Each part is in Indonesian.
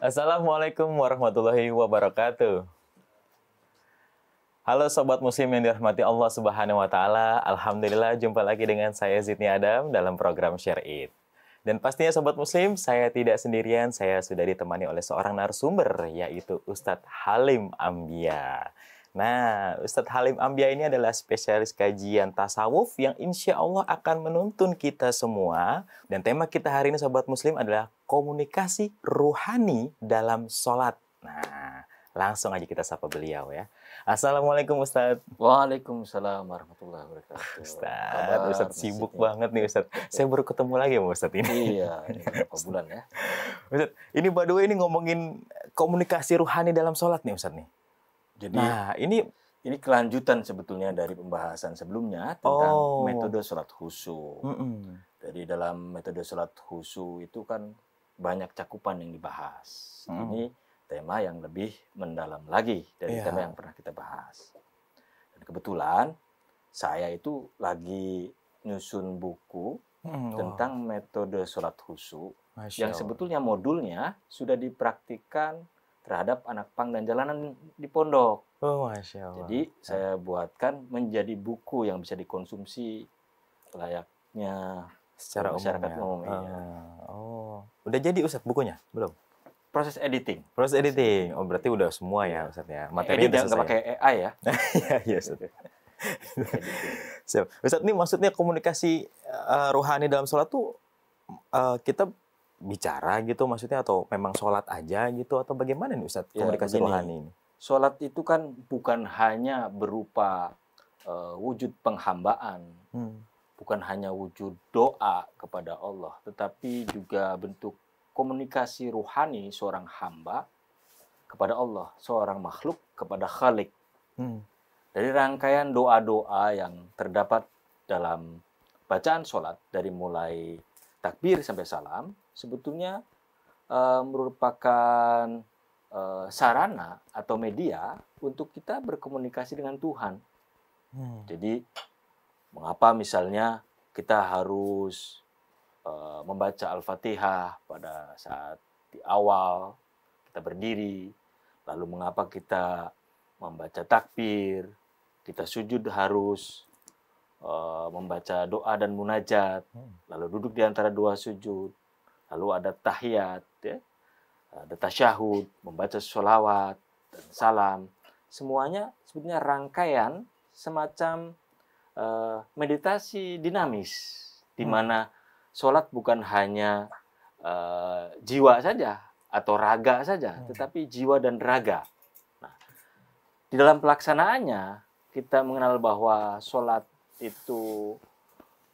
Assalamualaikum warahmatullahi wabarakatuh. Halo Sobat Muslim yang dirahmati Allah Subhanahu wa Ta'ala. Alhamdulillah, jumpa lagi dengan saya Zidni Adam dalam program Share It. Dan pastinya Sobat Muslim, saya tidak sendirian. Saya sudah ditemani oleh seorang narasumber, yaitu Ustadz Halim Ambia. Nah, Ustadz Halim Ambia ini adalah spesialis kajian tasawuf yang insya Allah akan menuntun kita semua. Dan tema kita hari ini Sobat Muslim adalah komunikasi ruhani dalam sholat. Nah, langsung aja kita sapa beliau ya. Assalamualaikum Ustadz. Waalaikumsalam warahmatullahi wabarakatuh. Ustadz sibuk banget nih Ustadz. Saya baru ketemu lagi sama Ustadz ini. Iya, ini berapa bulan ya. Ustadz, ini by the way ini ngomongin komunikasi ruhani dalam sholat nih Ustadz nih. Jadi Nah, ini kelanjutan sebetulnya dari pembahasan sebelumnya tentang metode sholat khusyuk. Jadi dalam metode sholat khusyuk itu kan banyak cakupan yang dibahas. Ini tema yang lebih mendalam lagi dari tema yang pernah kita bahas. Dan kebetulan saya itu lagi nyusun buku tentang metode sholat khusyuk yang sebetulnya modulnya sudah dipraktikkan terhadap anak pang dan jalanan di pondok. Oh, Masya Allah. Jadi saya buatkan menjadi buku yang bisa dikonsumsi layaknya secara masyarakat umum. Oh, udah jadi Ustadz bukunya? Belum? Proses editing. Proses editing. Oh, berarti udah semua ya Ustadz ya. Materi udah nggak pakai AI ya. Iya, Ustadz. Ustadz, ini maksudnya komunikasi ruhani dalam sholat tuh kita bicara gitu maksudnya atau memang sholat aja gitu atau bagaimana nih Ustadz komunikasi rohani ini? Sholat itu kan bukan hanya berupa wujud penghambaan, bukan hanya wujud doa kepada Allah, tetapi juga bentuk komunikasi ruhani seorang hamba kepada Allah, seorang makhluk kepada Khalik. Dari rangkaian doa-doa yang terdapat dalam bacaan sholat dari mulai takbir sampai salam, sebetulnya merupakan sarana atau media untuk kita berkomunikasi dengan Tuhan. Jadi, mengapa misalnya kita harus membaca Al-Fatihah pada saat di awal kita berdiri, lalu mengapa kita membaca takbir, kita sujud harus membaca doa dan munajat, lalu duduk di antara dua sujud, lalu ada tahiyat, ya, ada tasyahud, membaca sholawat dan salam. Semuanya sebetulnya rangkaian semacam meditasi dinamis, di mana sholat bukan hanya jiwa saja atau raga saja, tetapi jiwa dan raga. Nah, di dalam pelaksanaannya kita mengenal bahwa sholat itu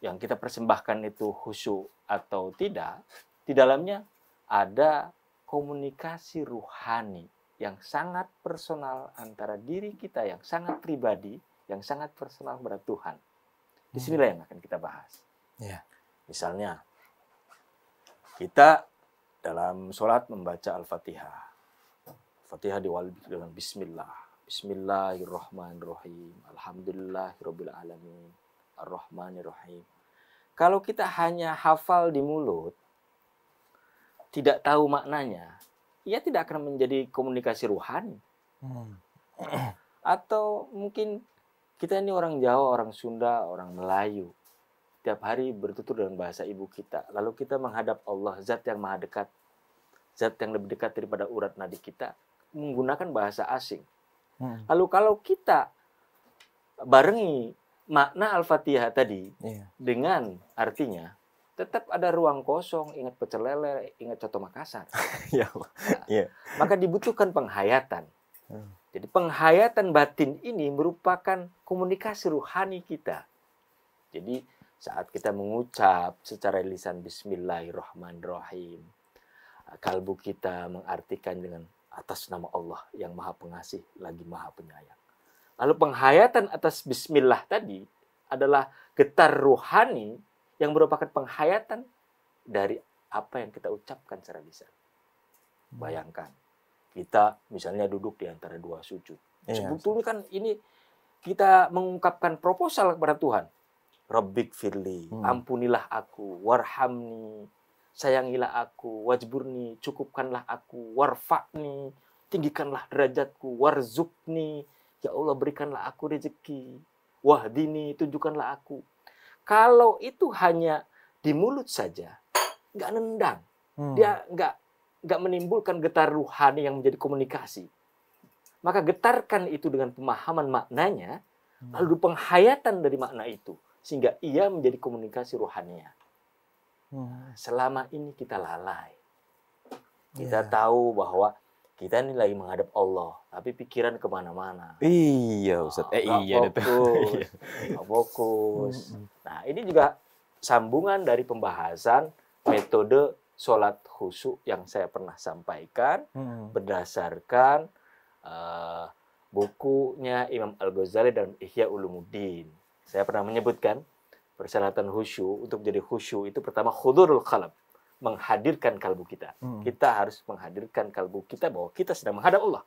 yang kita persembahkan itu khusyuk atau tidak, di dalamnya ada komunikasi ruhani yang sangat personal antara diri kita yang sangat pribadi, yang sangat personal kepada Tuhan. Disinilah yang akan kita bahas. Misalnya, kita dalam sholat membaca Al-Fatihah. Al-Fatihah diawali dengan Bismillah. Bismillahirrahmanirrahim. Alhamdulillahirabbil alamin. Ar-Rahmanirrahim. Kalau kita hanya hafal di mulut, tidak tahu maknanya, ia tidak akan menjadi komunikasi ruhani. Atau mungkin kita ini orang Jawa, orang Sunda, orang Melayu. Tiap hari bertutur dengan bahasa ibu kita. Lalu kita menghadap Allah, zat yang maha dekat. Zat yang lebih dekat daripada urat nadi kita. Menggunakan bahasa asing. Lalu kalau kita barengi makna Al-Fatihah tadi dengan artinya, tetap ada ruang kosong, ingat pecel lele, ingat coto Makassar. Maka dibutuhkan penghayatan. Jadi penghayatan batin ini merupakan komunikasi ruhani kita. Jadi saat kita mengucap secara lisan Bismillahirrahmanirrahim, kalbu kita mengartikan dengan atas nama Allah yang maha pengasih lagi maha penyayang. Lalu penghayatan atas Bismillah tadi adalah getar ruhani yang merupakan penghayatan dari apa yang kita ucapkan secara lisan. Bayangkan, kita misalnya duduk di antara dua sujud. Sebetulnya kan ini kita mengungkapkan proposal kepada Tuhan. Rabbik firli, ampunilah aku, warhamni, sayangilah aku, wajburni, cukupkanlah aku, warfa'ni, tinggikanlah derajatku, warzukni, ya Allah berikanlah aku rezeki, wahdini, tunjukkanlah aku. Kalau itu hanya di mulut saja, nggak nendang, dia nggak menimbulkan getar ruhani yang menjadi komunikasi. Maka getarkan itu dengan pemahaman maknanya, lalu penghayatan dari makna itu, sehingga ia menjadi komunikasi rohaninya. Selama ini kita lalai. Kita tahu bahwa kita ini lagi menghadap Allah, tapi pikiran kemana-mana. Iya, Ustaz. Iya, fokus. Nggak fokus. Nah, ini juga sambungan dari pembahasan metode sholat khusyuk yang saya pernah sampaikan berdasarkan bukunya Imam Al-Ghazali dan Ihya Ulumuddin. Saya pernah menyebutkan persyaratan khusyuk. Untuk jadi khusyuk itu pertama khudurul qalb, menghadirkan kalbu kita. Kita harus menghadirkan kalbu kita bahwa kita sedang menghadap Allah.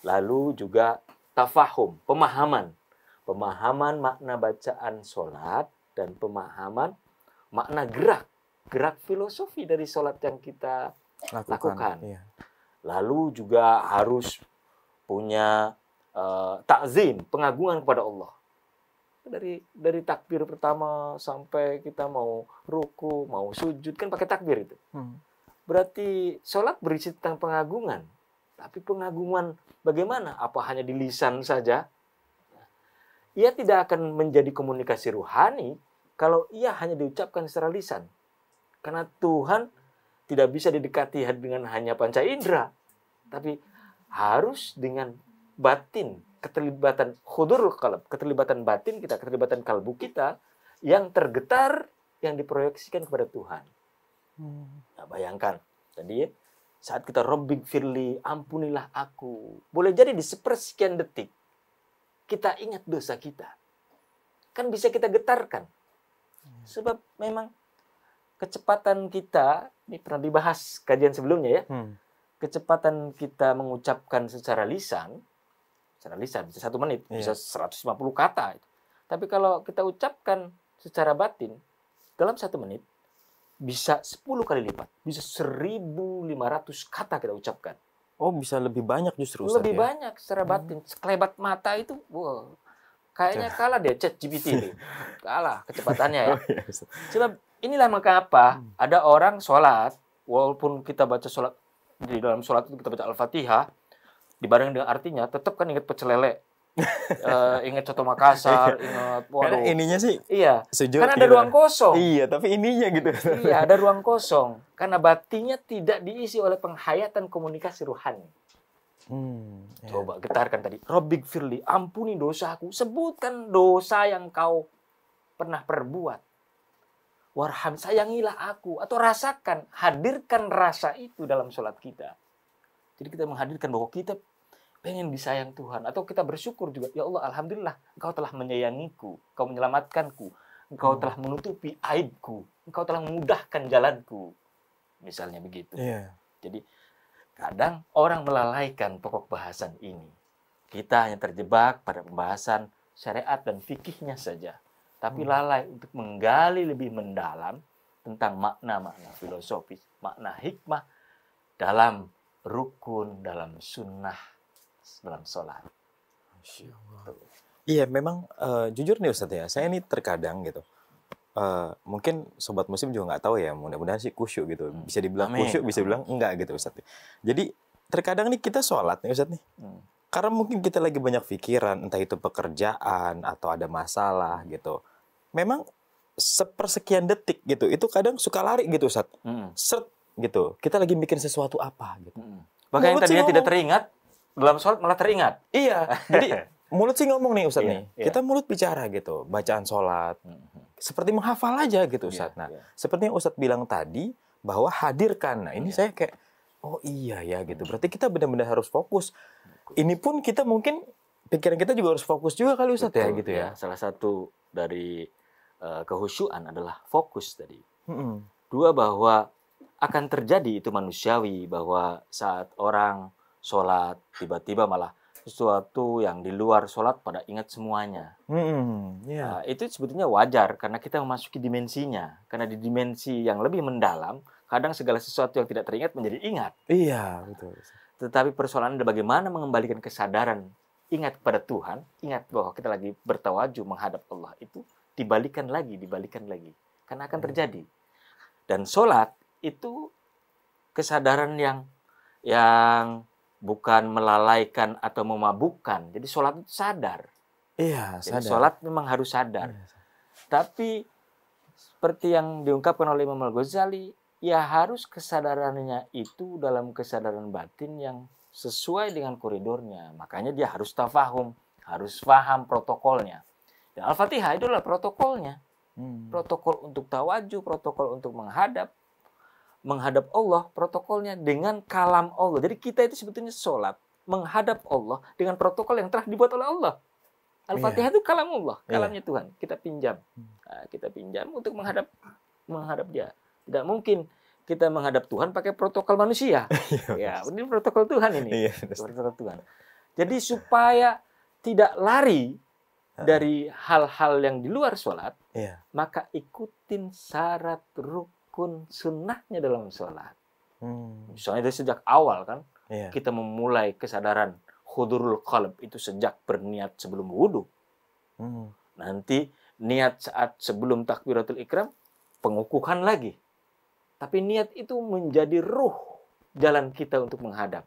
Lalu juga tafahum, pemahaman makna bacaan sholat dan pemahaman makna gerak filosofi dari sholat yang kita lakukan. Iya. Lalu juga harus punya takzim, pengagungan kepada Allah. Dari takbir pertama sampai kita mau ruku, mau sujud, kan pakai takbir itu. Berarti sholat berisi tentang pengagungan. Tapi pengagungan bagaimana? Apa hanya di lisan saja? Ia tidak akan menjadi komunikasi ruhani kalau ia hanya diucapkan secara lisan. Karena Tuhan tidak bisa didekati dengan hanya panca indera, tapi harus dengan batin, keterlibatan khudurul qalb, keterlibatan batin kita, keterlibatan kalbu kita yang tergetar, yang diproyeksikan kepada Tuhan. Nah, bayangkan tadi saat kita Rabbig firli, ampunilah aku. Boleh jadi di sepersekian detik kita ingat dosa kita. Kan bisa kita getarkan. Sebab memang kecepatan kita, ini pernah dibahas kajian sebelumnya ya. Kecepatan kita mengucapkan secara lisan bisa 1 menit, bisa 150 kata. Tapi kalau kita ucapkan secara batin, dalam 1 menit, bisa 10 kali lipat. Bisa 1.500 kata kita ucapkan. Oh, bisa lebih banyak justru, Ustaz, lebih banyak secara batin. Sekelebat mata itu, wow, kayaknya kalah dia ChatGPT itu. Kalah kecepatannya ya. Sebab inilah maka apa, ada orang sholat, walaupun kita baca sholat, di dalam sholat itu kita baca Al-Fatihah, dibareng dengan artinya, tetap kan ingat pecel lele, ingat coto Makassar, ingat, Karena ininya sih, iya, sujud, karena ada ruang kosong. Iya, tapi ininya gitu. Iya, ada ruang kosong. Karena batinnya tidak diisi oleh penghayatan komunikasi ruhani. Coba getarkan tadi, Rabbig firli, ampuni dosaku. Sebutkan dosa yang kau pernah perbuat. Warham, sayangilah aku. Atau rasakan, hadirkan rasa itu dalam sholat kita. Jadi kita menghadirkan bahwa kita pengen disayang Tuhan. Atau kita bersyukur juga, ya Allah, alhamdulillah, Engkau telah menyayangiku, Engkau menyelamatkanku, Engkau telah menutupi aibku, Engkau telah memudahkan jalanku. Misalnya begitu. Jadi kadang orang melalaikan pokok bahasan ini. Kita hanya terjebak pada pembahasan syariat dan fikihnya saja. Tapi lalai untuk menggali lebih mendalam tentang makna-makna filosofis, makna hikmah dalam rukun, dalam sunnah, dalam sholat. Iya, memang jujur nih Ustaz ya, saya ini terkadang gitu, mungkin Sobat Muslim juga nggak tahu ya, mudah-mudahan sih khusyuk gitu. Bisa dibilang khusyuk, bisa dibilang enggak gitu Ustaz. Jadi terkadang nih kita sholat nih Ustaz nih, karena mungkin kita lagi banyak pikiran, entah itu pekerjaan atau ada masalah gitu. Memang sepersekian detik gitu, itu kadang suka lari gitu Ustaz. Seret gitu, kita lagi bikin sesuatu apa gitu. Bahkan yang tadinya tidak teringat, dalam sholat malah teringat. Iya, jadi mulut sih ngomong nih Ustaz nih. Kita mulut bicara gitu, bacaan sholat. Seperti menghafal aja gitu Ustaz. Nah, seperti yang Ustaz bilang tadi, bahwa hadirkan. Nah, ini saya kayak, oh iya ya gitu. Berarti kita benar-benar harus fokus. Ini pun kita mungkin, pikiran kita juga harus fokus juga kali Ustaz. Betul, ya gitu ya. Salah satu dari kehusyuan adalah fokus tadi. Dua, bahwa akan terjadi itu manusiawi, bahwa saat orang sholat tiba-tiba malah sesuatu yang di luar sholat pada ingat semuanya. Iya. Itu sebetulnya wajar karena kita memasuki dimensinya. Karena di dimensi yang lebih mendalam, kadang segala sesuatu yang tidak teringat menjadi ingat. Iya, betul. Tetapi persoalannya adalah bagaimana mengembalikan kesadaran ingat kepada Tuhan, ingat bahwa kita lagi bertawaju menghadap Allah itu dibalikan lagi. Karena akan terjadi. Dan sholat itu kesadaran yang bukan melalaikan atau memabukkan. Jadi sholat itu sadar. Iya, Jadi sadar. sholat memang harus sadar. Iya. Tapi seperti yang diungkapkan oleh Imam Al-Ghazali, ya harus kesadarannya itu dalam kesadaran batin yang sesuai dengan koridornya. Makanya dia harus tafahum, harus paham protokolnya. Dan Al-Fatihah itu adalah protokolnya. Protokol untuk tawaju, protokol untuk menghadap Allah, protokolnya dengan kalam Allah. Jadi kita itu sebetulnya sholat menghadap Allah dengan protokol yang telah dibuat oleh Allah. Al-Fatihah itu kalam Allah, kalamnya Tuhan. Kita pinjam. Kita pinjam untuk menghadap Dia. Tidak mungkin kita menghadap Tuhan pakai protokol manusia. Ya, ini protokol Tuhan ini. Protokol Tuhan. Jadi supaya tidak lari dari hal-hal yang di luar sholat, maka ikutin syarat rukun sunnahnya dalam sholat. Misalnya dari sejak awal kan, kita memulai kesadaran hudurul qalb itu sejak berniat sebelum wudhu. Nanti niat saat sebelum takbiratul ikram, pengukuhan lagi. Tapi niat itu menjadi ruh jalan kita untuk menghadap.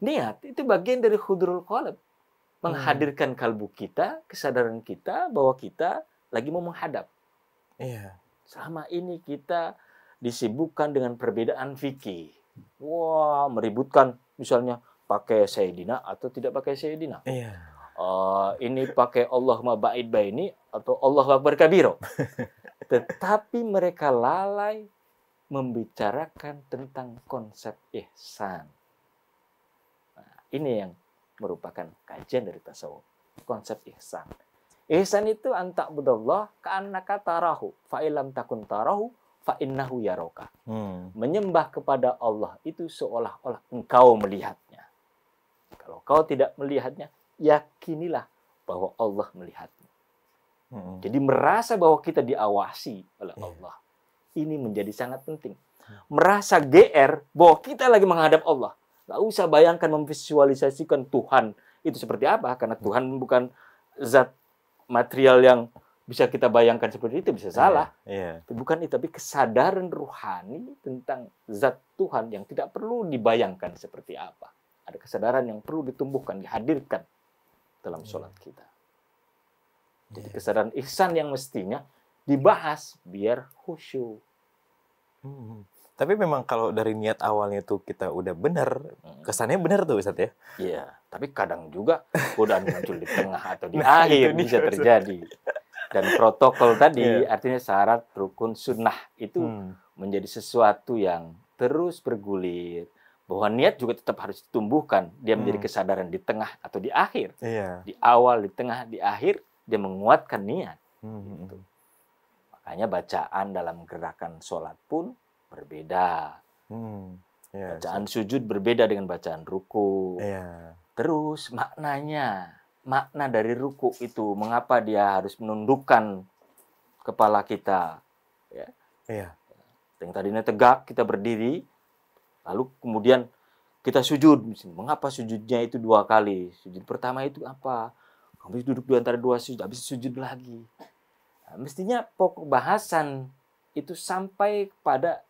Niat itu bagian dari hudurul qalb. Menghadirkan kalbu kita, kesadaran kita bahwa kita lagi mau menghadap. Selama ini kita disibukkan dengan perbedaan fikih. Wah, meributkan misalnya pakai Sayyidina atau tidak pakai Sayyidina. Ini pakai Allahumma ba'id baini atau Allahu Akbar kabiro. Tetapi mereka lalai membicarakan tentang konsep ihsan. Nah, ini yang merupakan kajian dari tasawuf. Konsep ihsan. Ihsan itu anta'budallah ka'annaka tarahu fa'ilam takun tarahu fa'innahu yaroka. Menyembah kepada Allah itu seolah-olah engkau melihatnya. Kalau kau tidak melihatnya, yakinilah bahwa Allah melihatnya. Jadi merasa bahwa kita diawasi oleh Allah. Ini menjadi sangat penting. Merasa GR bahwa kita lagi menghadap Allah. Nggak usah bayangkan memvisualisasikan Tuhan itu seperti apa. Karena Tuhan bukan zat material yang bisa kita bayangkan seperti itu. Bisa salah. Bukan itu. Tapi kesadaran ruhani tentang zat Tuhan yang tidak perlu dibayangkan seperti apa. Ada kesadaran yang perlu ditumbuhkan, dihadirkan dalam sholat kita. Jadi kesadaran ihsan yang mestinya dibahas biar khusyuk. Tapi memang kalau dari niat awalnya tuh kita udah benar, kesannya benar tuh Ustaz ya? Iya, tapi kadang juga godaan muncul di tengah atau di akhir bisa terjadi. Dan protokol tadi artinya syarat rukun sunnah itu menjadi sesuatu yang terus bergulir. Bahwa niat juga tetap harus ditumbuhkan. Dia menjadi kesadaran di tengah atau di akhir. Di awal, di tengah, di akhir, dia menguatkan niat. Gitu. Makanya bacaan dalam gerakan sholat pun berbeda. Bacaan sujud berbeda dengan bacaan ruku. Terus maknanya, makna dari ruku itu, mengapa dia harus menundukkan kepala kita. Yang tadinya tegak, kita berdiri, lalu kemudian kita sujud. Mengapa sujudnya itu 2 kali? Sujud pertama itu apa? Habis duduk di antara 2 sujud, habis sujud lagi. Nah, mestinya pokok bahasan itu sampai pada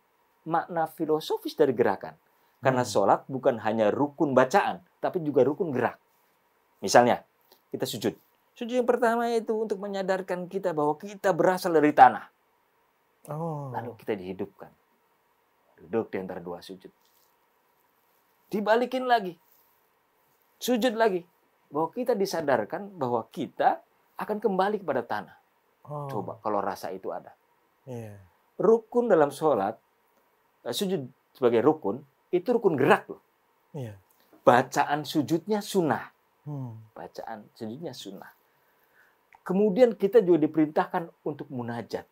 makna filosofis dari gerakan. Karena sholat bukan hanya rukun bacaan, tapi juga rukun gerak. Misalnya, kita sujud. Sujud yang pertama itu untuk menyadarkan kita bahwa kita berasal dari tanah. Lalu kita dihidupkan. Duduk di antara 2 sujud. Dibalikin lagi. Sujud lagi. Bahwa kita disadarkan bahwa kita akan kembali kepada tanah. Coba kalau rasa itu ada. Rukun dalam sholat, sujud sebagai rukun, itu rukun gerak loh. Bacaan sujudnya sunnah. Bacaan sujudnya sunnah. Kemudian kita juga diperintahkan untuk munajat.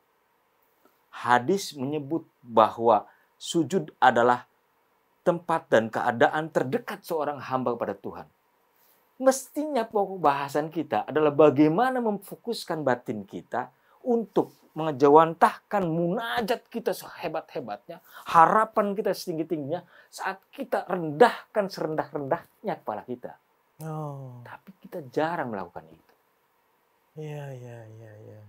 Hadis menyebut bahwa sujud adalah tempat dan keadaan terdekat seorang hamba kepada Tuhan, mestinya pokok bahasan kita adalah bagaimana memfokuskan batin kita untuk mengejawantahkan munajat kita sehebat-hebatnya, harapan kita setinggi-tingginya saat kita rendahkan serendah-rendahnya kepala kita. Oh. Tapi kita jarang melakukan itu. Iya.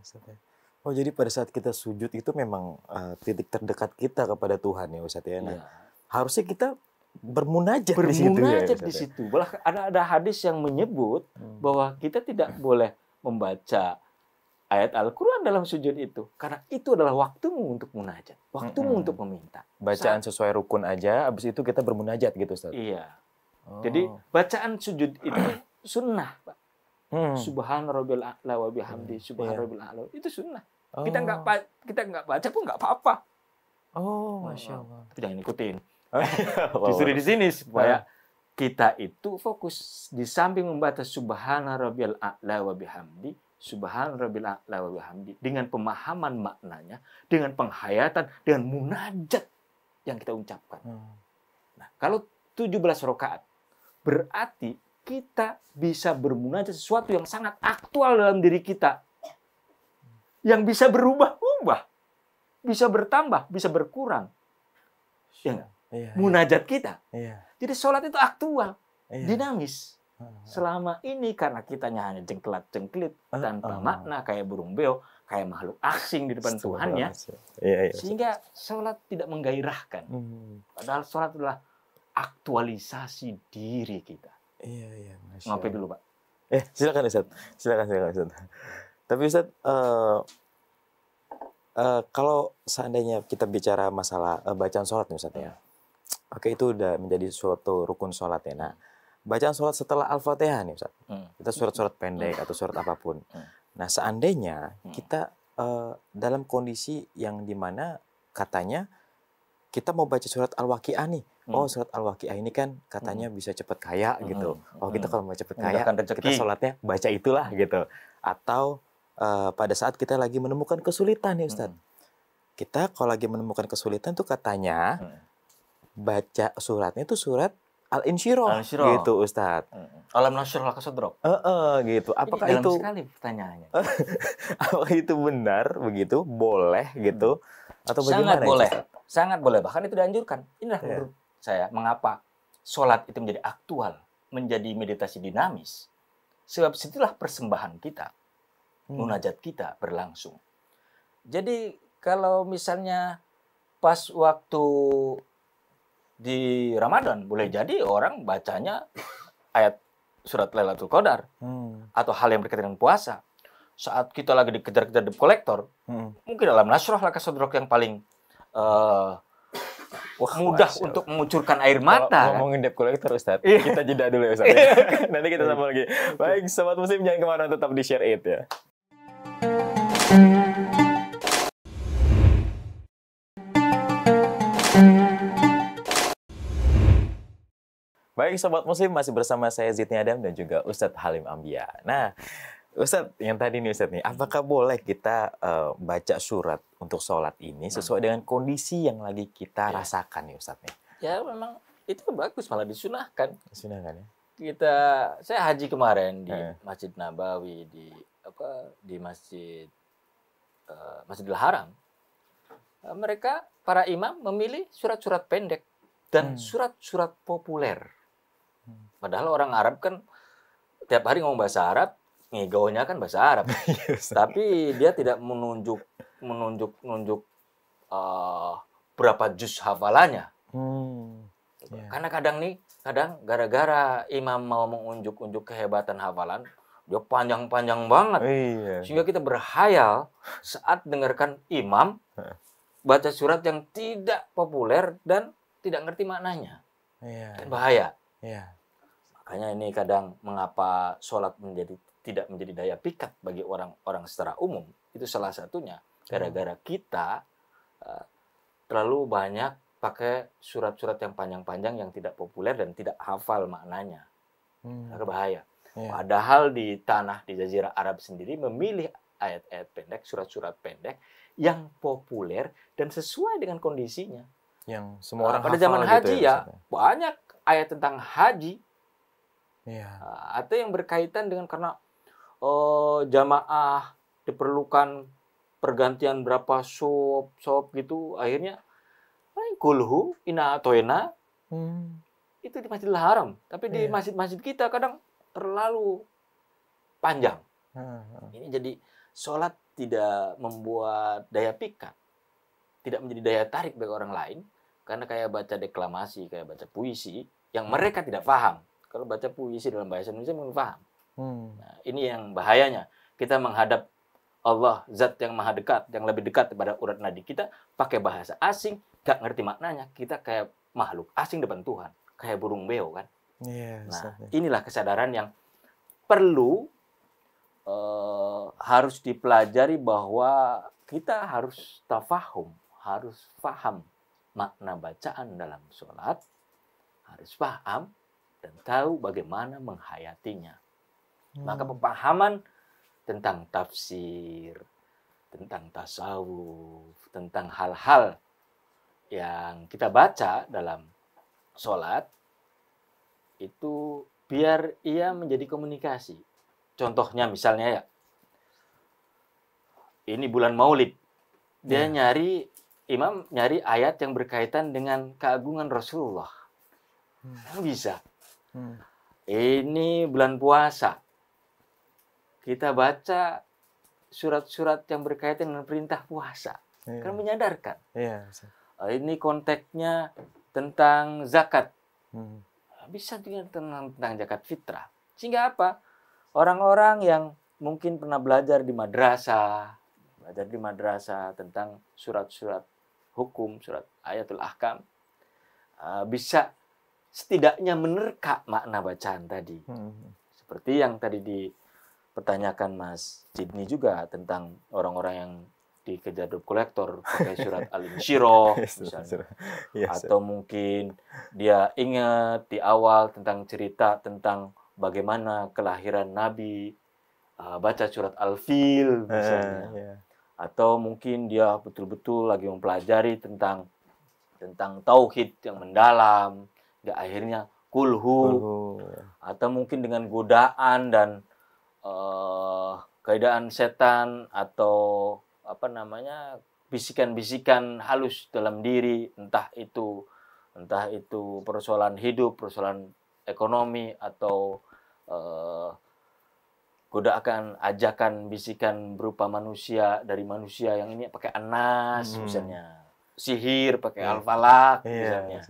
Ustaz ya. Oh, jadi pada saat kita sujud itu memang titik terdekat kita kepada Tuhan ya Ustaz ya. Nah, Iya. harusnya kita bermunajat di situ ya. Bermunajat Ustaz di ya. situ. Bahkan ada hadis yang menyebut bahwa kita tidak boleh membaca ayat Al-Quran dalam sujud itu. Karena itu adalah waktumu untuk munajat. Waktumu untuk meminta. Bacaan sesuai rukun aja, habis itu kita bermunajat gitu Ustaz. Iya. Oh. Jadi bacaan sujud itu sunnah, Pak. Hmm. Subhan rabbil a'la wa bihamdi, subhan Iya. rabbil a'la. Itu sunnah. Oh. Kita nggak baca pun nggak apa-apa. Oh, Masya Allah. Tapi jangan ikutin. Wow. Justru di sini supaya kita itu fokus di samping membaca subhana rabbil a'la wa bihamdi, subhana rabbil a'la wa bihamdi dengan pemahaman maknanya, dengan penghayatan, dengan munajat yang kita ucapkan. Nah, kalau 17 rakaat berarti kita bisa bermunajat sesuatu yang sangat aktual dalam diri kita. Yang bisa berubah-ubah, bisa bertambah, bisa berkurang. Ya nggak? Iya. Munajat kita. Iya. Jadi sholat itu aktual, Iya. dinamis. Selama ini karena kitanya hanya jengkelat-jengklit tanpa makna, kayak burung beo, kayak makhluk asing di depan Tuhannya, Iya. sehingga sholat tidak menggairahkan. Padahal sholat adalah aktualisasi diri kita. Iya. Masya Ngopi Allah. dulu, Pak. Silakan Ustaz. Silakan Ustaz. Tapi Ustaz, kalau seandainya kita bicara masalah bacaan sholat nih Ustaz ya. Oke, itu udah menjadi suatu rukun sholat ya. Nah, bacaan sholat setelah Al-Fatihah nih Ustaz. Kita surat-surat pendek atau surat apapun. Nah, seandainya kita dalam kondisi yang dimana katanya kita mau baca surat Al-Waqiah nih. Oh, surat Al-Waqiah ini kan katanya bisa cepat kaya gitu. Oh, kita kalau mau cepat kaya, Mudahkan rezeki. kita sholatnya baca itulah gitu. Atau pada saat kita lagi menemukan kesulitan nih Ustaz. Kita kalau lagi menemukan kesulitan tuh katanya baca suratnya itu surat Al-Insyirah gitu Ustaz. Alam nasyrah laka sadrak. Gitu. Apakah Ini dalam itu sekali pertanyaannya. apakah itu benar begitu? Boleh gitu? Atau bagaimana? Sangat boleh. Sangat boleh. Bahkan itu dianjurkan. Inilah menurut saya mengapa sholat itu menjadi aktual, menjadi meditasi dinamis. Sebab situlah persembahan kita, munajat kita berlangsung. Jadi kalau misalnya pas waktu di Ramadan, boleh jadi orang bacanya ayat surat Lailatul Qadar atau hal yang berkaitan dengan puasa. Saat kita lagi dikejar-kejar debt collector, mungkin dalam nasrah laka sadrak yang paling mudah untuk mengucurkan air mata. Ngomongin debt collector Ustaz, kita jeda dulu ya Ustaz. Nanti kita sambung lagi. Baik, Sobat Muslim jangan kemana, tetap di Share It ya. Baik, Sobat Muslim, masih bersama saya Zidni Adam dan juga Ustadz Halim Ambia. Nah, Ustadz, yang tadi nih Ustadz nih, apakah boleh kita baca surat untuk sholat ini sesuai dengan kondisi yang lagi kita rasakan nih Ustadz nih? Ya memang itu bagus, malah disunahkan. Disunahkan ya? Saya haji kemarin di Masjid Nabawi, di Masjidil Haram. Mereka, para imam memilih surat-surat pendek dan surat-surat populer. Padahal orang Arab kan tiap hari ngomong bahasa Arab, ngegonya kan bahasa Arab. Tapi dia tidak menunjuk berapa juz hafalannya. Karena kadang gara-gara imam mau mengunjuk-unjuk kehebatan hafalan, dia panjang-panjang banget. Sehingga kita berhayal saat dengarkan imam baca surat yang tidak populer dan tidak ngerti maknanya. Kan bahaya. Makanya ini kadang mengapa sholat tidak menjadi daya pikat bagi orang-orang secara umum. Itu salah satunya. Gara-gara kita terlalu banyak pakai surat-surat yang panjang-panjang yang tidak populer dan tidak hafal maknanya. Bahaya. Padahal di Jazirah Arab sendiri memilih ayat-ayat pendek, surat-surat pendek yang populer dan sesuai dengan kondisinya. Yang semua orang pada hafal zaman gitu haji ya, ya, Ustaz? banyak ayat tentang haji. Iya. Atau yang berkaitan dengan karena jamaah diperlukan pergantian berapa sop gitu, akhirnya kulhu ina atoena Hmm. itu di Masjidil Haram, tapi di Iya. masjid-masjid kita kadang terlalu panjang. Heeh. Ini jadi sholat tidak membuat daya pikat, tidak menjadi daya tarik bagi orang lain, karena kayak baca deklamasi, kayak baca puisi yang mereka tidak paham. Kalau baca puisi dalam bahasa Indonesia mungkin paham. Hmm. Nah, ini yang bahayanya. Kita menghadap Allah, zat yang maha dekat, yang lebih dekat kepada urat nadi kita, pakai bahasa asing, gak ngerti maknanya. Kita kayak makhluk asing depan Tuhan. Kayak burung beo kan. Iya, Nah, Ustaz. inilah kesadaran yang perlu harus dipelajari, bahwa kita harus tafahum, harus paham makna bacaan dalam sholat, harus paham dan tahu bagaimana menghayatinya. Maka pemahaman tentang tafsir, tentang tasawuf, tentang hal-hal yang kita baca dalam sholat, itu biar ia menjadi komunikasi. Contohnya misalnya ya, ini bulan Maulid, dia imam nyari ayat yang berkaitan dengan keagungan Rasulullah. Bisa. Ini bulan puasa, kita baca surat-surat yang berkaitan dengan perintah puasa. Kan menyadarkan. Iya. Ini konteksnya tentang zakat. Bisa juga tentang zakat fitrah. Sehingga apa? Orang-orang yang mungkin pernah belajar di madrasah tentang surat-surat hukum, surat ayatul ahkam, bisa setidaknya menerka makna bacaan tadi. Seperti yang tadi dipertanyakan Mas Sidney juga tentang orang-orang yang dikejar debt collector pakai surat Al-Insyirah misalnya. Atau mungkin dia ingat di awal tentang cerita tentang bagaimana kelahiran Nabi, baca surat Al-Fil misalnya. Atau mungkin dia betul-betul lagi mempelajari tentang tauhid yang mendalam, dia akhirnya kulhu. Atau mungkin dengan godaan dan keadaan setan atau bisikan-bisikan halus dalam diri, entah itu persoalan hidup, persoalan ekonomi, atau godaan, ajakan, bisikan berupa manusia dari manusia yang ini pakai anas misalnya, sihir pakai al-falaq misalnya.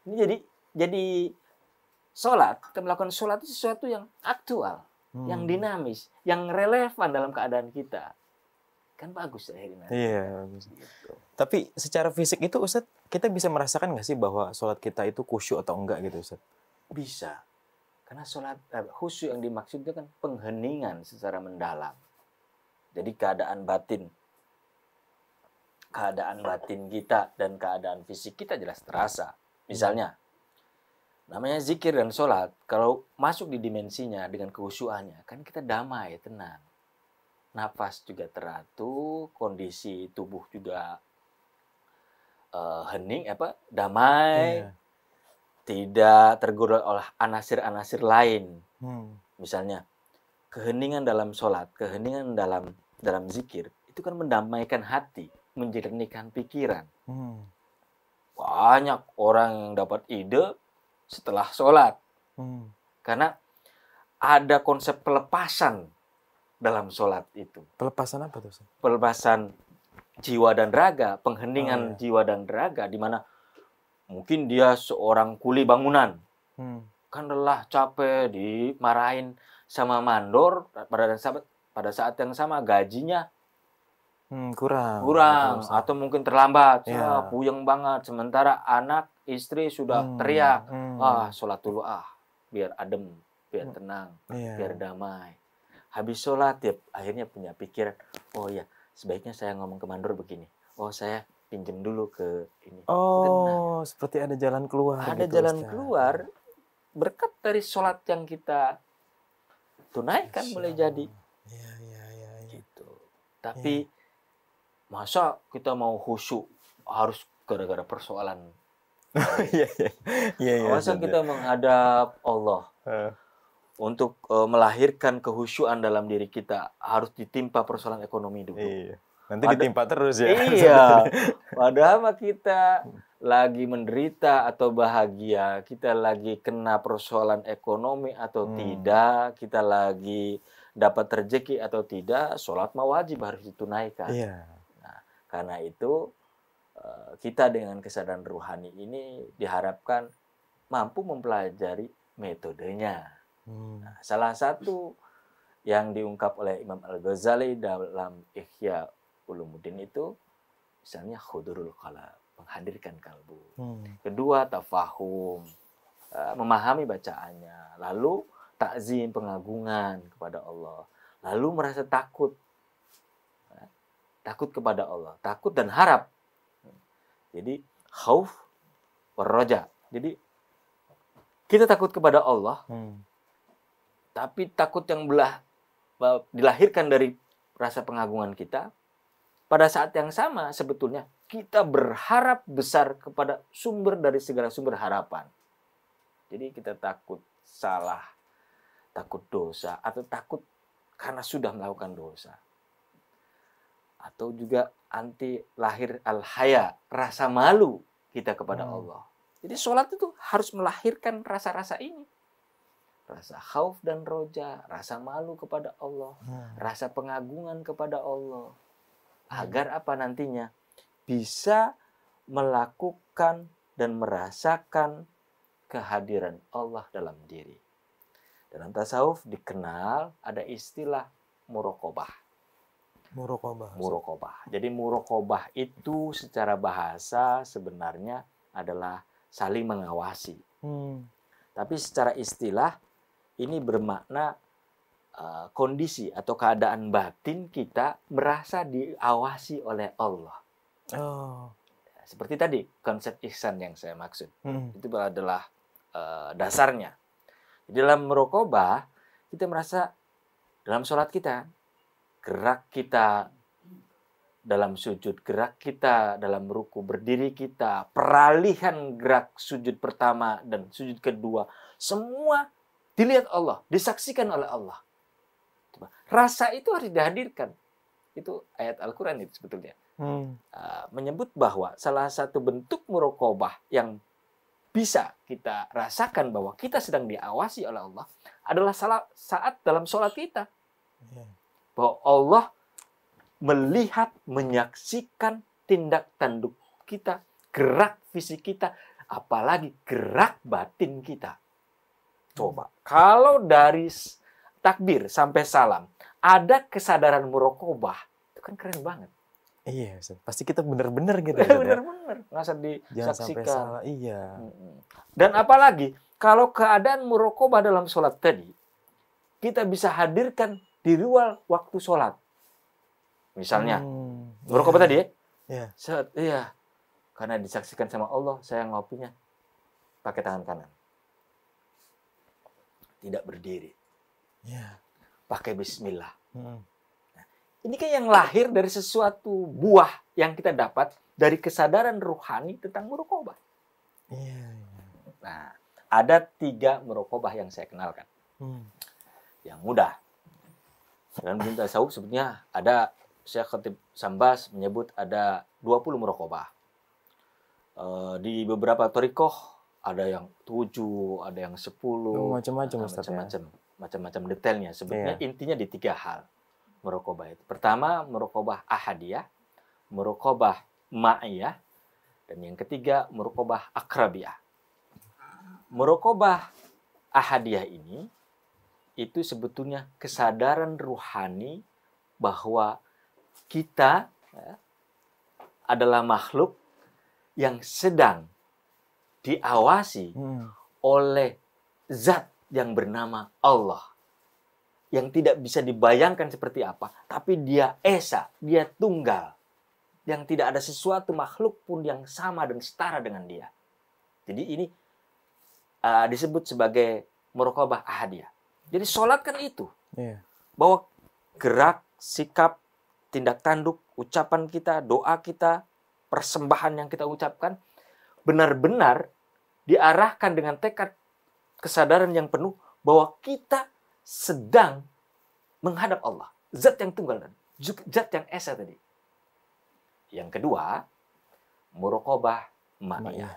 Ini jadi sholat, kita melakukan sholat itu sesuatu yang aktual, yang dinamis, yang relevan dalam keadaan kita. Kan bagus akhirnya. Iya, bagus. Gitu. Tapi secara fisik itu Ustaz, kita bisa merasakan nggak sih bahwa sholat kita itu khusyuk atau enggak gitu Ustaz? Bisa. Karena sholat khusyuk yang dimaksud itu kan pengheningan secara mendalam. Jadi keadaan batin kita dan keadaan fisik kita jelas terasa. Misalnya, namanya zikir dan sholat, kalau masuk di dimensinya dengan kekhusyuannya, kan kita damai, tenang. Nafas juga teratur, kondisi tubuh juga hening, damai, tidak tergoda oleh anasir-anasir lain. Misalnya, keheningan dalam sholat, keheningan dalam zikir, itu kan mendamaikan hati, menjernihkan pikiran. Banyak orang yang dapat ide setelah sholat. Karena ada konsep pelepasan dalam sholat itu. Pelepasan apa tuh? Pelepasan jiwa dan raga, pengheningan jiwa dan raga, di mana mungkin dia seorang kuli bangunan, kan lelah, capek, dimarahin sama mandor, pada saat yang sama gajinya kurang atau mungkin terlambat, puyeng banget, sementara anak istri sudah teriak, sholat dulu biar adem, biar tenang, biar damai. Habis sholat, dia akhirnya punya pikiran, oh ya, sebaiknya saya ngomong ke mandor begini. Oh, saya pinjem dulu ke ini. Oh, seperti ada jalan keluar. Ada gitu, jalan keluar, berkat dari sholat yang kita tunaikan boleh jadi. Gitu. Tapi, masa kita mau khusyuk harus gara-gara persoalan Iya, iya. Iya, iya, Masa Ustaz, ya. kita menghadap Allah Heeh. untuk melahirkan kehusyuan dalam diri kita harus ditimpa persoalan ekonomi dulu. Iya. Nanti Pada ditimpa terus ya. Iya, padahal mah kita lagi menderita atau bahagia, kita lagi kena persoalan ekonomi atau tidak, kita lagi dapat rezeki atau tidak, sholat mah wajib harus ditunaikan. Iya. Nah, karena itu kita dengan kesadaran ruhani ini diharapkan mampu mempelajari metodenya. Nah, salah satu yang diungkap oleh Imam Al-Ghazali dalam Ihya Ulumuddin itu misalnya hudurul qalb, menghadirkan kalbu. Kedua, tafahum, memahami bacaannya. Lalu takzim, pengagungan kepada Allah. Lalu merasa takut. Takut kepada Allah, takut dan harap. Jadi khauf warroja. Jadi kita takut kepada Allah, tapi takut yang dilahirkan dari rasa pengagungan kita. Pada saat yang sama sebetulnya kita berharap besar kepada sumber dari segala sumber harapan. Jadi kita takut salah, takut dosa, atau takut karena sudah melakukan dosa. Atau juga anti lahir al-haya, rasa malu kita kepada Allah. Jadi sholat itu harus melahirkan rasa-rasa ini. Rasa khauf dan roja, rasa malu kepada Allah, rasa pengagungan kepada Allah. Agar apa nantinya? Bisa melakukan dan merasakan kehadiran Allah dalam diri. Dalam tasawuf dikenal ada istilah muraqabah. Muraqabah. Jadi muraqabah itu secara bahasa sebenarnya adalah saling mengawasi. Tapi secara istilah ini bermakna kondisi atau keadaan batin kita merasa diawasi oleh Allah. Seperti tadi konsep ihsan yang saya maksud. Itu adalah dasarnya. Di dalam muraqabah kita merasa dalam sholat kita, gerak kita dalam sujud, gerak kita dalam ruku, berdiri kita, peralihan gerak sujud pertama dan sujud kedua, semua dilihat Allah, disaksikan oleh Allah. Rasa itu harus dihadirkan. Itu ayat Al-Quran itu sebetulnya. Menyebut bahwa salah satu bentuk muraqabah yang bisa kita rasakan bahwa kita sedang diawasi oleh Allah adalah saat dalam sholat kita. Bahwa Allah melihat, menyaksikan tindak tanduk kita, gerak fisik kita, apalagi gerak batin kita. Coba, kalau dari takbir sampai salam ada kesadaran muraqabah, itu kan keren banget. Iya, pasti kita benar-benar gitu. Benar-benar, nggak usah jangan sampai disaksikan. salah. Iya. Dan apalagi kalau keadaan muraqabah dalam sholat tadi, kita bisa hadirkan di luar waktu sholat. Misalnya, muraqabah tadi ya? Iya. Karena disaksikan sama Allah, saya ngopinya pakai tangan kanan. Tidak berdiri. Pakai bismillah. Nah, ini kan yang lahir dari sesuatu buah yang kita dapat dari kesadaran ruhani tentang muraqabah. Nah, ada 3 muraqabah yang saya kenalkan. Yang mudah. Dalam dunia tasawuf sebetulnya ada Syekh Khatib Sambas menyebut ada 20 muraqabah. Di beberapa thariqah ada yang 7, ada yang 10, macam-macam detailnya. Sebetulnya intinya di 3 hal muraqabah itu. Pertama, muraqabah ahadiyah, muraqabah ma'iyah, dan yang ketiga muraqabah akrabiyah. Muraqabah ahadiyah ini itu sebetulnya kesadaran ruhani bahwa kita adalah makhluk yang sedang diawasi oleh zat yang bernama Allah. Yang tidak bisa dibayangkan seperti apa. Tapi dia esa, dia tunggal. Yang tidak ada sesuatu makhluk pun yang sama dan setara dengan dia. Jadi ini disebut sebagai muraqabah ahadiyah. Jadi sholat kan itu. Bahwa gerak, sikap, tindak tanduk, ucapan kita, doa kita, persembahan yang kita ucapkan, benar-benar diarahkan dengan tekad kesadaran yang penuh bahwa kita sedang menghadap Allah. Zat yang tunggal dan zat yang esa tadi. Yang kedua, muraqabah ma'iyah.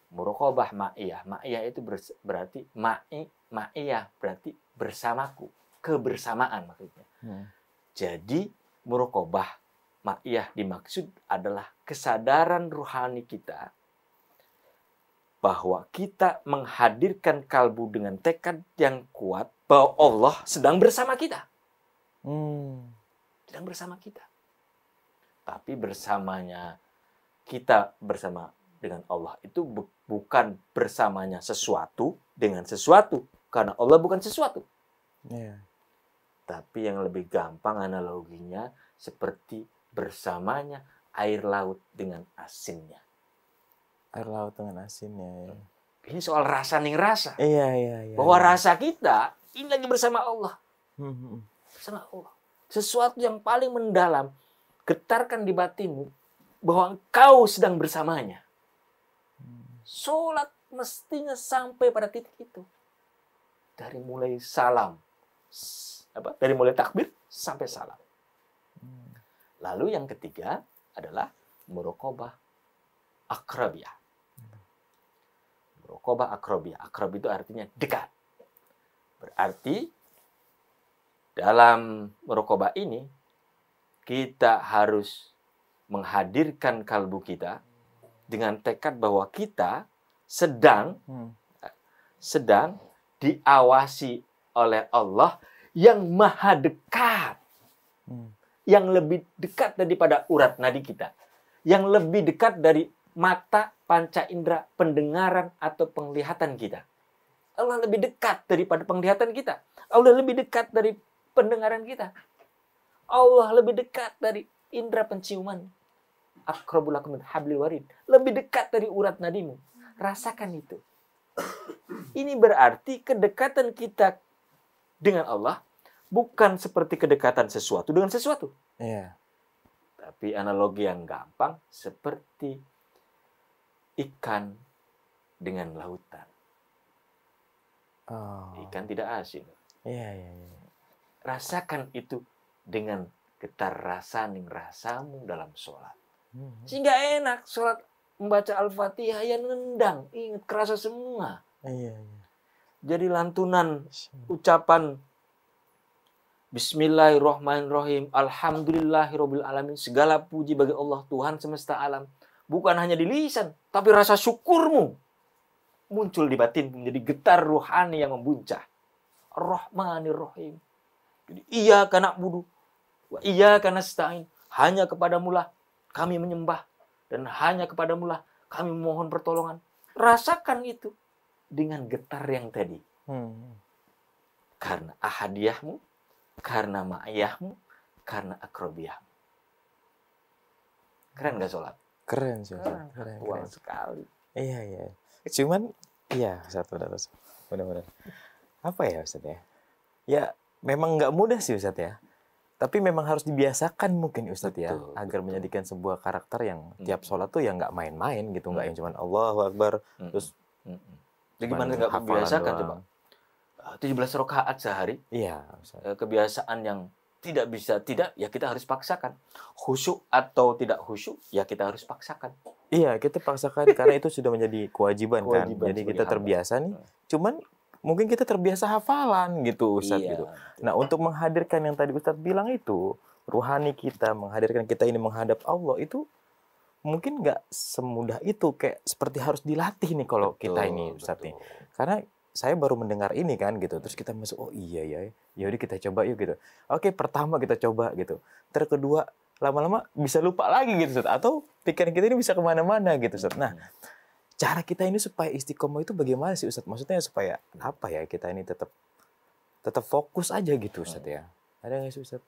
Muraqabah ma'iyah. Ma'iyah itu berarti ma'iyah berarti bersamaku, kebersamaan maksudnya. Jadi muraqabah ma'iyah dimaksud adalah kesadaran ruhani kita bahwa kita menghadirkan kalbu dengan tekad yang kuat bahwa Allah sedang bersama kita. Sedang bersama kita. Tapi bersamanya kita bersama dengan Allah itu bukan bersamanya sesuatu dengan sesuatu. Karena Allah bukan sesuatu. Tapi yang lebih gampang analoginya seperti bersamanya air laut dengan asinnya. Air laut dengan asinnya. Ini soal rasa ning rasa. Iya. Bahwa rasa kita ini lagi bersama Allah. Bersama Allah. Sesuatu yang paling mendalam. Getarkan di batinmu bahwa engkau sedang bersamanya. Sholat mestinya sampai pada titik itu. Dari mulai salam. Dari mulai takbir sampai salam. Lalu yang ketiga adalah muraqabah akrabiyah. Muraqabah akrabiyah. Akrab itu artinya dekat. Berarti dalam muraqabah ini kita harus menghadirkan kalbu kita dengan tekad bahwa kita sedang diawasi oleh Allah yang maha dekat. Yang lebih dekat daripada urat nadi kita. Yang lebih dekat dari mata, panca indera, pendengaran atau penglihatan kita. Allah lebih dekat daripada penglihatan kita. Allah lebih dekat dari pendengaran kita. Allah lebih dekat dari indera penciuman. Aqrabu lakum min hablil warid. Lebih dekat dari urat nadimu. Rasakan itu. Ini berarti kedekatan kita dengan Allah bukan seperti kedekatan sesuatu dengan sesuatu. Tapi analogi yang gampang seperti ikan dengan lautan. Ikan tidak asin. Rasakan itu dengan getar rasa ning rasamu dalam sholat. Sehingga enak sholat membaca Al-Fatihah yang nendang. Ingat kerasa semua. Jadi lantunan ucapan Bismillahirrahmanirrahim. Alhamdulillahirabbil alamin. Segala puji bagi Allah Tuhan semesta alam. Bukan hanya di lisan, tapi rasa syukurmu muncul di batin menjadi getar ruhani yang membuncah. Ar-Rahmanir-Rahim. Jadi iyyaka na'budu wa iyyaka nasta'in. Hanya kepadamulah kami menyembah dan hanya kepadamulah kami memohon pertolongan. Rasakan itu dengan getar yang tadi. Karena ahadiyahmu, karena ma'iyahmu, karena akrobiyahmu. Keren gak sholat? Keren sih. Keren sekali. Iya. Cuman, Ustaz, benar-benar. Apa ya, Ustaz ya? Ya, memang nggak mudah sih, Ustaz ya. Tapi memang harus dibiasakan mungkin, Ustaz ya. Agar menjadikan sebuah karakter yang tiap sholat tuh ya nggak main-main gitu. Nggak yang cuman Allahu Akbar. Terus, jadi gimana nggak membiasakan coba? 17 rakaat sehari. Iya. Kebiasaan yang tidak bisa, ya kita harus paksakan. Khusyuk atau tidak khusyuk, ya kita harus paksakan. Iya, kita paksakan karena itu sudah menjadi kewajiban kan. Jadi kita terbiasa nih. Cuman mungkin kita terbiasa hafalan gitu, Ustaz gitu. Nah, untuk menghadirkan yang tadi Ustaz bilang itu, ruhani kita, menghadirkan kita ini menghadap Allah itu mungkin nggak semudah itu, kayak seperti harus dilatih nih kalau kita ini, Ustaz nih. Karena saya baru mendengar ini kan gitu, terus kita masuk, oh iya ya, yaudah kita coba yuk gitu. Oke, pertama kita coba gitu. Terus kedua, lama-lama bisa lupa lagi gitu, Ustaz. Atau pikiran kita ini bisa kemana-mana gitu, Ustaz. Nah, cara kita ini supaya istiqomah itu bagaimana sih, Ustaz? Maksudnya supaya apa ya, kita ini tetap fokus aja gitu, Ustaz ya. Ada nggak sih, Ustaz?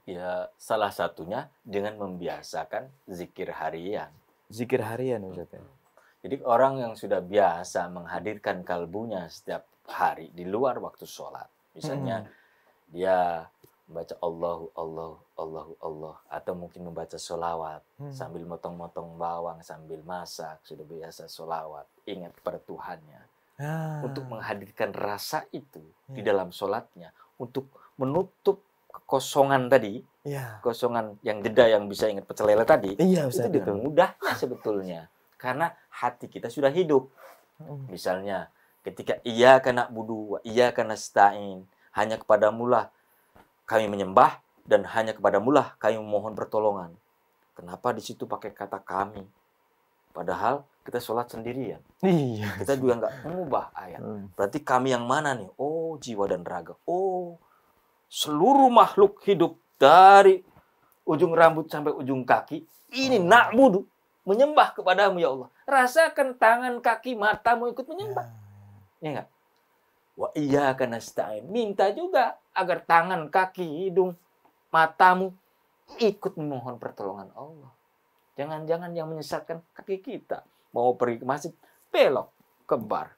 Ya, salah satunya dengan membiasakan zikir harian. Zikir harian, Ustaz ya. Jadi orang yang sudah biasa menghadirkan kalbunya setiap hari di luar waktu sholat. Misalnya dia membaca Allahu, Allahu, Allahu, Allah. Atau mungkin membaca sholawat sambil motong-motong bawang, sambil masak. Sudah biasa sholawat. Ingat kepada Tuhannya. Untuk menghadirkan rasa itu di dalam sholatnya. Untuk menutup kekosongan tadi. Kosongan yang jeda yang bisa ingat pecel lele tadi. Itu dengan mudahnya sebetulnya. Karena hati kita sudah hidup. Misalnya ketika iyyaka na'budu wa iyyaka nasta'in, hanya kepadamulah kami menyembah dan hanya kepadamulah kami memohon pertolongan. Kenapa di situ pakai kata kami? Padahal kita sholat sendirian. Kita juga nggak mengubah ayat. Berarti kami yang mana nih? Oh, jiwa dan raga. Oh, seluruh makhluk hidup dari ujung rambut sampai ujung kaki. Ini na'budu, menyembah kepadamu ya Allah. Rasakan tangan, kaki, matamu ikut menyembah. Ya enggak? Wa iyyaka nasta'in. Minta juga agar tangan, kaki, hidung, matamu ikut memohon pertolongan Allah. Jangan-jangan yang menyesatkan kaki kita. Mau pergi ke masjid, belok ke bar.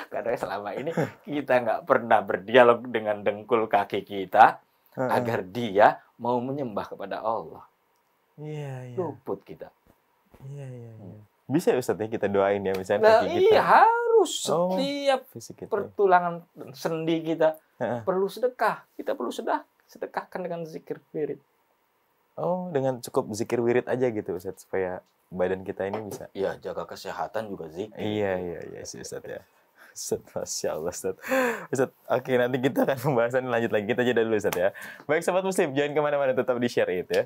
Karena selama ini kita nggak pernah berdialog dengan dengkul kaki kita agar dia mau menyembah kepada Allah. Luput kita. Bisa ya Ustaz ya kita doain ya misalnya kaki kita. Iya harus setiap pertulangan sendi kita perlu sedekah. Kita perlu sedekahkan dengan zikir wirid. Oh, dengan cukup zikir wirid aja gitu Ustaz supaya badan kita ini bisa. Iya, jaga kesehatan juga zikir. Iya sih Ustaz ya. Ustaz, Masya Allah Ustaz. Ustaz, oke nanti kita akan pembahasan lanjut lagi. Kita jeda dulu Ustaz ya. Baik Sobat Muslim, jangan kemana-mana, tetap di Share It ya.